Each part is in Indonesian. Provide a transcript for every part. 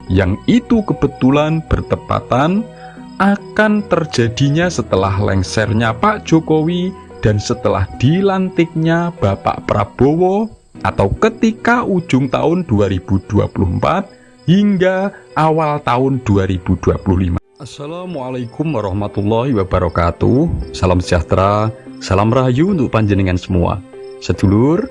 yang itu kebetulan bertepatan akan terjadinya setelah lengsernya Pak Jokowi dan setelah dilantiknya Bapak Prabowo, atau ketika ujung tahun 2024 hingga awal tahun 2025. Assalamualaikum warahmatullahi wabarakatuh. Salam sejahtera, salam rahayu untuk panjenengan semua. Sedulur,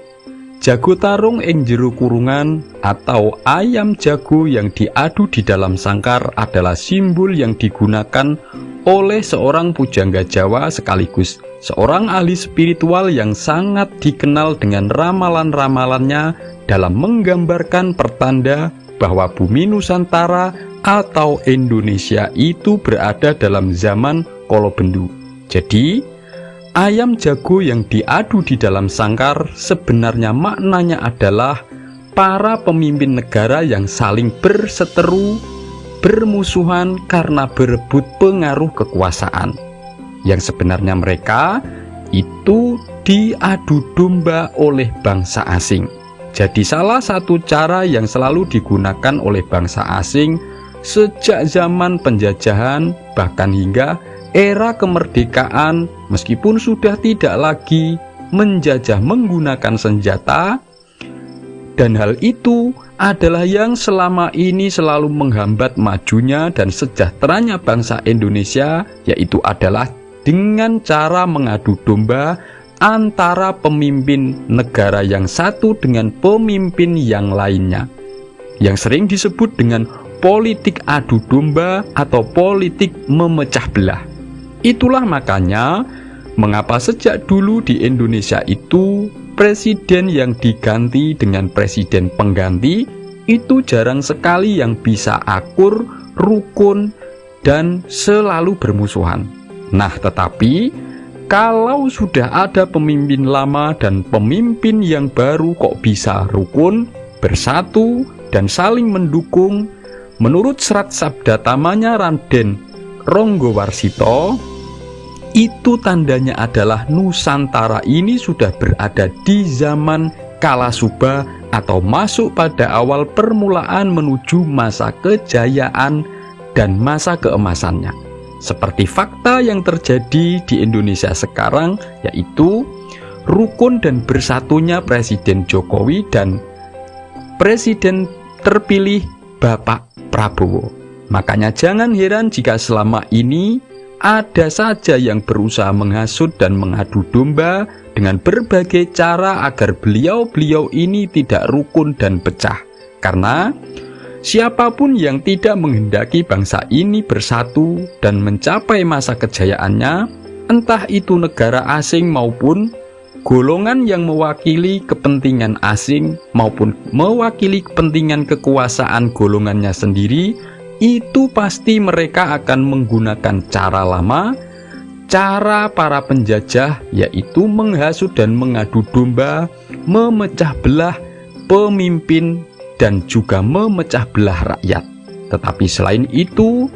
jago tarung ing jero kurungan atau ayam jago yang diadu di dalam sangkar adalah simbol yang digunakan oleh seorang pujangga Jawa sekaligus seorang ahli spiritual yang sangat dikenal dengan ramalan-ramalannya dalam menggambarkan pertanda bahwa bumi Nusantara atau Indonesia itu berada dalam zaman Kolobendu. Jadi, ayam jago yang diadu di dalam sangkar sebenarnya maknanya adalah para pemimpin negara yang saling berseteru, bermusuhan karena berebut pengaruh kekuasaan. Yang sebenarnya mereka itu diadu domba oleh bangsa asing. Jadi salah satu cara yang selalu digunakan oleh bangsa asing sejak zaman penjajahan bahkan hingga era kemerdekaan, meskipun sudah tidak lagi menjajah menggunakan senjata, dan hal itu adalah yang selama ini selalu menghambat majunya dan sejahteranya bangsa Indonesia, yaitu adalah dengan cara mengadu domba antara pemimpin negara yang satu dengan pemimpin yang lainnya, yang sering disebut dengan politik adu domba atau politik memecah belah. Itulah makanya mengapa sejak dulu di Indonesia itu presiden yang diganti dengan presiden pengganti itu jarang sekali yang bisa akur, rukun, dan selalu bermusuhan. Nah, tetapi kalau sudah ada pemimpin lama dan pemimpin yang baru kok bisa rukun, bersatu, dan saling mendukung, menurut serat sabda tamanya Raden Ronggowarsito, itu tandanya adalah Nusantara ini sudah berada di zaman Kalasuba atau masuk pada awal permulaan menuju masa kejayaan dan masa keemasannya. Seperti fakta yang terjadi di Indonesia sekarang, yaitu rukun dan bersatunya Presiden Jokowi dan Presiden terpilih Bapak Prabowo. Makanya jangan heran jika selama ini ada saja yang berusaha menghasut dan mengadu domba dengan berbagai cara agar beliau-beliau ini tidak rukun dan pecah. Karena siapapun yang tidak menghendaki bangsa ini bersatu dan mencapai masa kejayaannya, entah itu negara asing maupun golongan yang mewakili kepentingan asing maupun mewakili kepentingan kekuasaan golongannya sendiri, itu pasti mereka akan menggunakan cara lama, cara para penjajah, yaitu menghasut dan mengadu domba, memecah belah pemimpin dan juga memecah belah rakyat. Tetapi selain itu,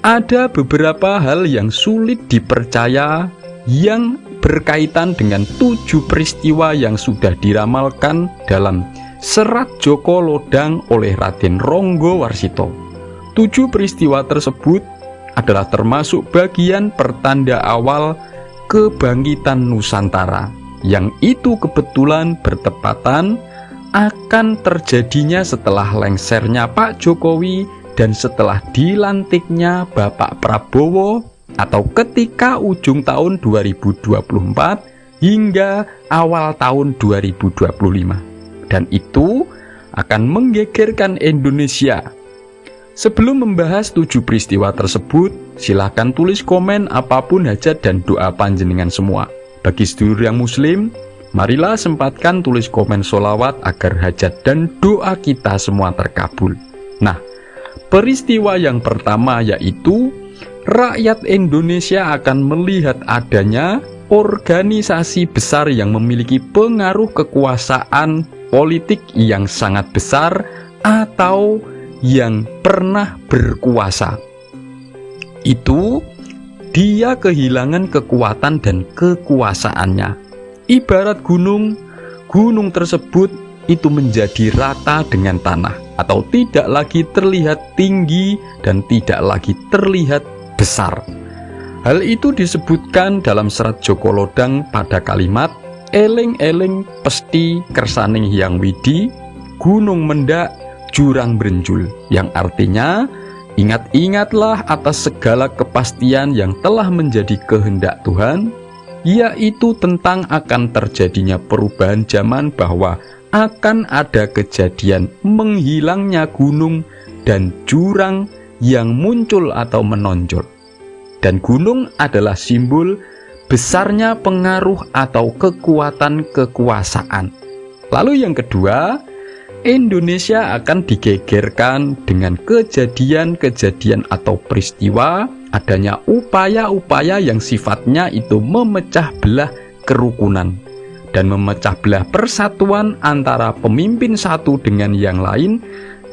ada beberapa hal yang sulit dipercaya yang berkaitan dengan 7 peristiwa yang sudah diramalkan dalam serat Joko Lodang oleh Raden Ronggowarsito. 7 peristiwa tersebut adalah termasuk bagian pertanda awal kebangkitan Nusantara, yang itu kebetulan bertepatan akan terjadinya setelah lengsernya Pak Jokowi dan setelah dilantiknya Bapak Prabowo, atau ketika ujung tahun 2024 hingga awal tahun 2025. Dan itu akan menggegerkan Indonesia. Sebelum membahas 7 peristiwa tersebut, silahkan tulis komen apapun hajat dan doa panjenengan semua. Bagi sedulur yang muslim, marilah sempatkan tulis komen sholawat agar hajat dan doa kita semua terkabul. Nah, peristiwa yang pertama yaitu rakyat Indonesia akan melihat adanya organisasi besar yang memiliki pengaruh kekuasaan politik yang sangat besar atau yang pernah berkuasa. Itu dia kehilangan kekuatan dan kekuasaannya. Ibarat gunung tersebut itu menjadi rata dengan tanah. atau tidak lagi terlihat tinggi dan tidak lagi terlihat besar. Hal itu disebutkan dalam serat Joko Lodang pada kalimat eling-eling pesti kersaning hyang widi, gunung mendak, jurang brenjul, yang artinya ingat-ingatlah atas segala kepastian yang telah menjadi kehendak Tuhan, yaitu tentang akan terjadinya perubahan zaman, bahwa akan ada kejadian menghilangnya gunung dan jurang yang muncul atau menonjol. Dan gunung adalah simbol besarnya pengaruh atau kekuatan kekuasaan. Lalu yang kedua, Indonesia akan digegerkan dengan kejadian-kejadian atau peristiwa adanya upaya-upaya yang sifatnya itu memecah belah kerukunan dan memecah belah persatuan antara pemimpin satu dengan yang lain,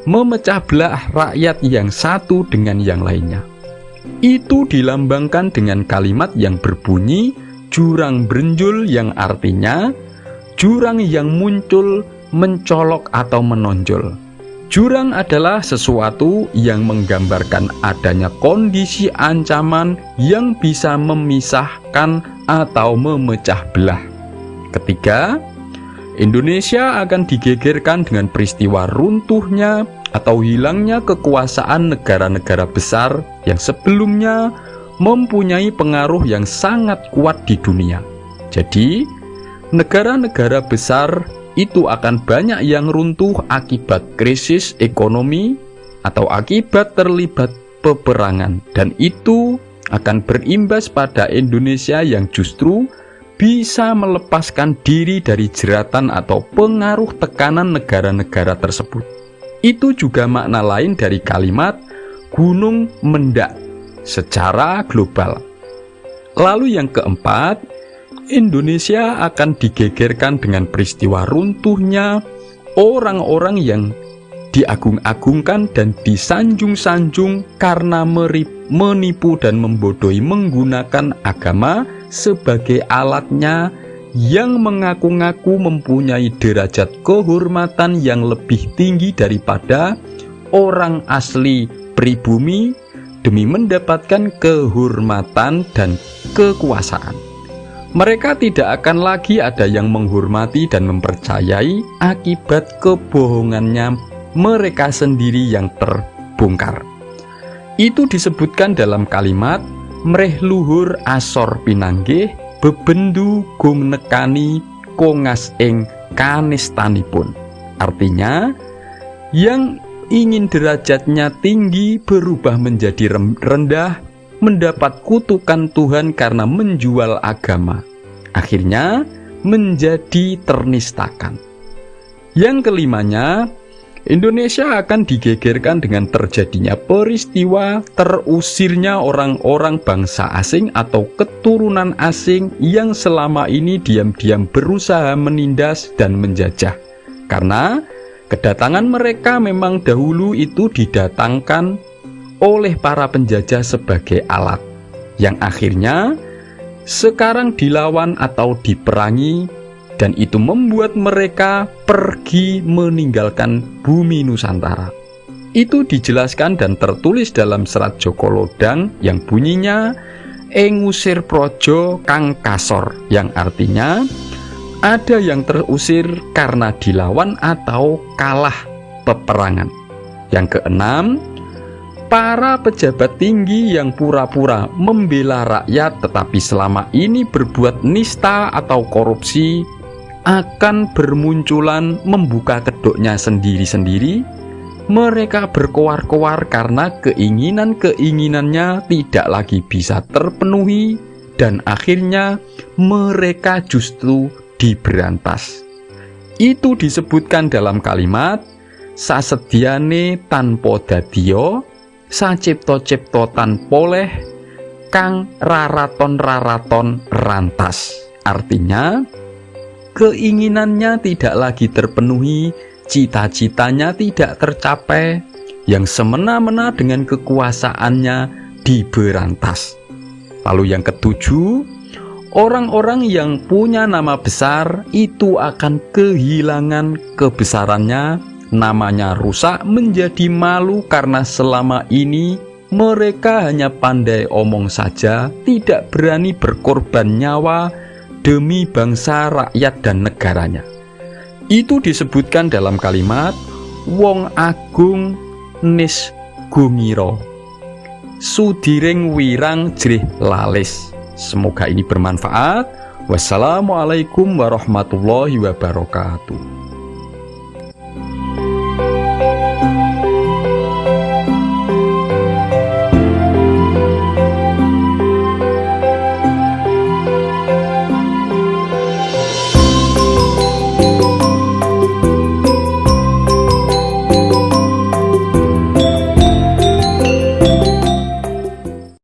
memecah belah rakyat yang satu dengan yang lainnya. Itu dilambangkan dengan kalimat yang berbunyi jurang brenjul, yang artinya jurang yang muncul, mencolok atau menonjol. Jurang adalah sesuatu yang menggambarkan adanya kondisi ancaman yang bisa memisahkan atau memecah belah. Ketiga, Indonesia akan digegerkan dengan peristiwa runtuhnya atau hilangnya kekuasaan negara-negara besar yang sebelumnya mempunyai pengaruh yang sangat kuat di dunia. Jadi, negara-negara besar itu akan banyak yang runtuh akibat krisis ekonomi atau akibat terlibat peperangan, dan itu akan berimbas pada Indonesia yang justru bisa melepaskan diri dari jeratan atau pengaruh tekanan negara-negara tersebut. Itu juga makna lain dari kalimat gunung mendak secara global. Lalu yang keempat, Indonesia akan digegerkan dengan peristiwa runtuhnya orang-orang yang diagung-agungkan dan disanjung-sanjung karena menipu dan membodohi menggunakan agama sebagai alatnya, yang mengaku-ngaku mempunyai derajat kehormatan yang lebih tinggi daripada orang asli pribumi demi mendapatkan kehormatan dan kekuasaan. Mereka tidak akan lagi ada yang menghormati dan mempercayai akibat kebohongannya mereka sendiri yang terbongkar. Itu disebutkan dalam kalimat mreh luhur asor pinanggih, bebendu gung nekani kongas ing kanistanipun. Artinya, yang ingin derajatnya tinggi berubah menjadi rendah, mendapat kutukan Tuhan karena menjual agama, akhirnya menjadi ternistakan. Yang kelimanya, Indonesia akan digegerkan dengan terjadinya peristiwa terusirnya orang-orang bangsa asing atau keturunan asing yang selama ini diam-diam berusaha menindas dan menjajah. Karena kedatangan mereka memang dahulu itu didatangkan oleh para penjajah sebagai alat, yang akhirnya sekarang dilawan atau diperangi, dan itu membuat mereka pergi meninggalkan bumi Nusantara. Itu dijelaskan dan tertulis dalam serat Joko Lodang yang bunyinya engusir projo kang kasor, yang artinya ada yang terusir karena dilawan atau kalah peperangan. Yang keenam, para pejabat tinggi yang pura-pura membela rakyat tetapi selama ini berbuat nista atau korupsi akan bermunculan membuka kedoknya sendiri-sendiri. Mereka berkoar-koar karena keinginan-keinginannya tidak lagi bisa terpenuhi, dan akhirnya mereka justru diberantas. Itu disebutkan dalam kalimat sasediane tanpa dadiya, sacipta-cipta tanpa oleh, kang raraton-raraton rantas. Artinya, keinginannya tidak lagi terpenuhi, cita-citanya tidak tercapai, yang semena-mena dengan kekuasaannya diberantas. Lalu yang ketujuh, orang-orang yang punya nama besar itu akan kehilangan kebesarannya namanya rusak menjadi malu karena selama ini mereka hanya pandai omong saja, tidak berani berkorban nyawa demi bangsa, rakyat, dan negaranya. Itu disebutkan dalam kalimat wong agung nis gumiro, sudiring wirang jrih lalis. Semoga ini bermanfaat. Wassalamualaikum warahmatullahi wabarakatuh.